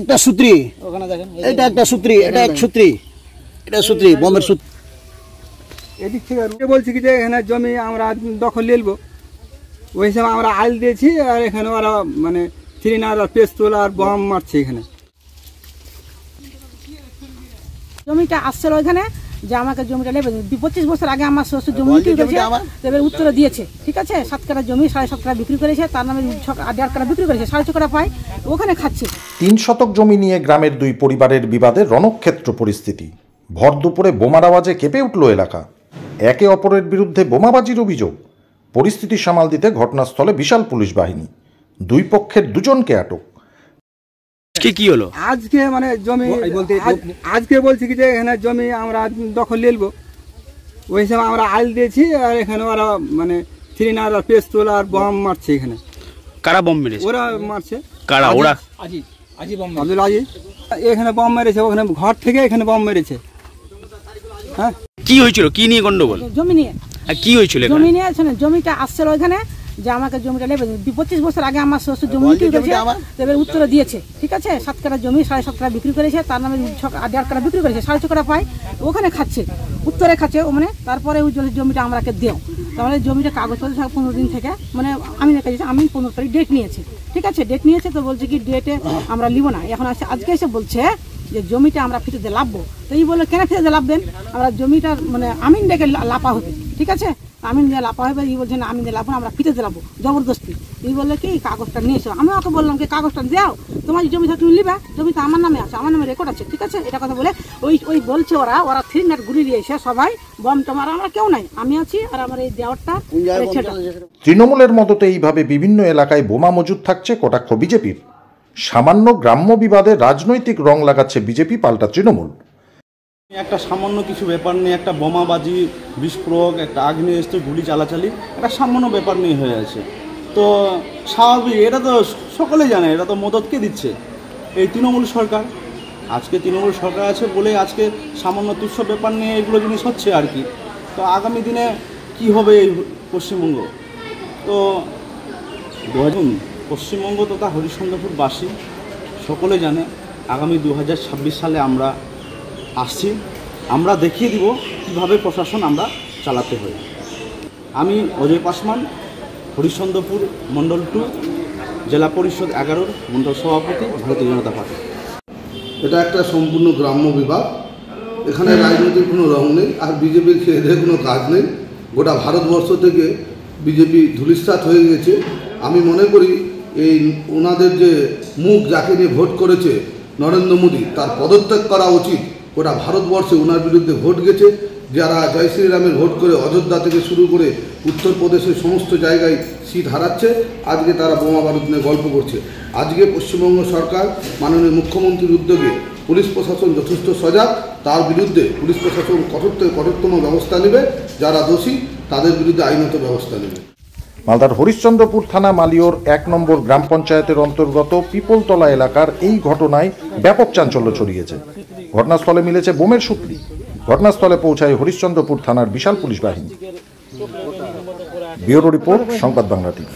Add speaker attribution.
Speaker 1: একটা সূত্রী, এটা একটা সূত্রী, এটা এক সূত্রী, এটা সূত্রী, বোমের সূত্র।
Speaker 2: এদিক থেকে বলছি কি যে এখানে জমি আমরা দখল নিয়ে নেবো, ওই হিসাবে আমরা আইল দিয়েছি। আর এখানে ওরা মানে থ্রিনার আর পেস্তল আর বম মারছে এখানে।
Speaker 3: জমিটা আসছিল ওইখানে যে আমাকে জমিটা নেবে। 25 বছর আগে আমার শ্বশুর জমি বিক্রি করেছে, এবার উত্তরে দিয়েছে, ঠিক আছে। 7 কাঠা জমি 7.5 কাঠা বিক্রি করেছে, তার নামে 1.5 কাঠা বিক্রি করেছে, 6.5 কাঠা পায়, ওখানে খাচ্ছে।
Speaker 4: 3 শতক জমি নিয়ে গ্রামের দুই পরিবারের বিবাদে রণক্ষেত্র পরিস্থিতি। ভর দুপুরে বোমার আওয়াজে কেঁপে উঠল এলাকা। একে অপরের বিরুদ্ধে বোমাবাজির অভিযোগ। পরিস্থিতি সামাল দিতে ঘটনাস্থলে বিশাল পুলিশ বাহিনী। দুই পক্ষের দুজনকে আটক।
Speaker 1: কি হলো
Speaker 2: আজকে? মানে জমি আজকে বলছি কি যে এখানে জমি আমরা দখল নিয়ে নেবো, ওই হিসাবে আমরা আইল দিয়েছি। আর এখানে ওরা মানে থ্রিনার আর পেস্তল আর বম মারছে এখানে।
Speaker 1: কারা বম মেরেছে?
Speaker 2: ওরা মারছে।
Speaker 1: কারা? ওরা
Speaker 2: আব্দুল আজিজ এখানে বম মেরেছে, ওখানে ঘর থেকে এখানে বম মেরেছে। হ্যাঁ,
Speaker 1: কি হয়েছিল? কি নিয়ে গন্ডগোল?
Speaker 3: জমি নিয়ে।
Speaker 1: কি হয়েছিল?
Speaker 3: জমি নিয়ে জমিটা আসছিল ওইখানে যে আমাকে জমিটা নেবে। 25 বছর আগে আমার শ্বশুর জমি বিক্রি করেছে, এবার উত্তরে দিয়েছে, ঠিক আছে। 7 কাঠা জমি 7.5 কাঠা বিক্রি করেছে, তার নামে 1.5 কাঠা বিক্রি করেছে, 6.5 কাঠা পায়, ওখানে খাচ্ছে, উত্তরে খাচ্ছে। মানে তারপরে ওই জমিটা আমাকে দেও, তাহলে জমিটা কাগজপত্র 15 দিন থেকে মানে আমি 15 তারিখ ডেট নিয়েছি, ঠিক আছে। ডেট নিয়েছে তো বলছে কি ডেটে আমরা নিব না। এখন আজকে এসে বলছে যে জমিটা আমরা ফিতে লাভবো। তো এই বলে কেন ফিতে লাভবেন? আমরা জমিটা মানে আমিন ডেকে লাপা হবে, ঠিক আছে। আমিন দিয়ে লাপা হবে, এই বলছে না আমিন দিয়ে লাভবো, আমরা ফিতে লাভবো জবরদস্তি। এই বললে কি কাগজটা নিয়ে এসো। আমি ওকে বললাম কি কাগজটা দাও, তোমার জমি তুমি নিবে, জমি তো আমার নামে আছে, আমার নামে রেকর্ড আছে, ঠিক আছে। এটা কথা বলে ওই বলছে ওরা 3 নাট ঘুরিয়ে দিয়েছে সবাই, বম টমার আমরা কেউ নাই, আমি আছি আর আমার এই দেওয়ারটা।
Speaker 4: তৃণমূলের মদতে এইভাবে বিভিন্ন এলাকায় বোমা মজুদ থাকছে কটাক্ষ বিজেপির। সামান্য গ্রাম্য বিবাদে রাজনৈতিক রং লাগাচ্ছে বিজেপি, পাল্টা তৃণমূল।
Speaker 5: একটা সামান্য কিছু ব্যাপার নিয়ে একটা বোমাবাজি, বিস্ফোরক, একটা আগ্নেয়াস্ত্র, গুলি চালাচালি, একটা সামান্য ব্যাপার নিয়ে হয়ে আছে। তো স্বাভাবিক, এটা তো সকলে জানে, এটা তো মদতকে দিচ্ছে এই তৃণমূল সরকার। আজকে তৃণমূল সরকার আছে বলে আজকে সামান্য তুচ্ছ ব্যাপার নিয়ে এগুলো জিনিস হচ্ছে আর কি। তো আগামী দিনে কি হবে এই পশ্চিমবঙ্গ? তো পশ্চিমবঙ্গ তথা হরিশ্চন্দ্রপুরবাসী সকলে জানে আগামী 2026 সালে আমরা আসছি, আমরা দেখিয়ে দিব কীভাবে প্রশাসন আমরা চালাতে হয়। আমি অজয় পাসওয়ান, হরিশ্চন্দ্রপুর মণ্ডল 2 জেলা পরিষদ 11 মণ্ডল সভাপতি, ভারতীয় জনতা পার্টি।
Speaker 6: এটা একটা সম্পূর্ণ গ্রাম্য বিভাগ, এখানে রাজনৈতিক কোনো রং নেই, আর বিজেপির খেয়ে কোনো কাজ নেই। গোটা ভারতবর্ষ থেকে বিজেপি ধূলিসাৎ হয়ে গেছে। আমি মনে করি এই ওনাদের যে মুখ যাকে নিয়ে ভোট করেছে নরেন্দ্র মোদী, তার পদত্যাগ করা উচিত। গোটা ভারতবর্ষে ওনার বিরুদ্ধে ভোট গেছে। যারা জয় শ্রীরামের ভোট করে অযোধ্যা থেকে শুরু করে উত্তরপ্রদেশের সমস্ত জায়গায় সিট হারাচ্ছে, আজকে তারা বোমা বারুদ নিয়ে গল্প করছে। আজকে পশ্চিমবঙ্গ সরকার মাননীয় মুখ্যমন্ত্রীর উদ্যোগে পুলিশ প্রশাসন যথেষ্ট সজাগ, তার বিরুদ্ধে পুলিশ প্রশাসন কঠোর থেকে কঠোরতম ব্যবস্থা নেবে, যারা দোষী তাদের বিরুদ্ধে আইনত ব্যবস্থা নেবে।
Speaker 4: মালদার হরিশ্চন্দ্রপুর থানা মালিয়র 1 নম্বর গ্রাম পঞ্চায়েতের অন্তর্গত পিপলতলা এলাকার এই ঘটনায় ব্যাপক চাঞ্চল্য ছড়িয়েছে। ঘটনাস্থলে মিলেছে বোমের সূত্রী। ঘটনাস্থলে পৌঁছায় হরিশ্চন্দ্রপুর থানার বিশাল পুলিশ বাহিনী। ব্যুরো রিপোর্ট, সংবাদ বাংলা টিভি।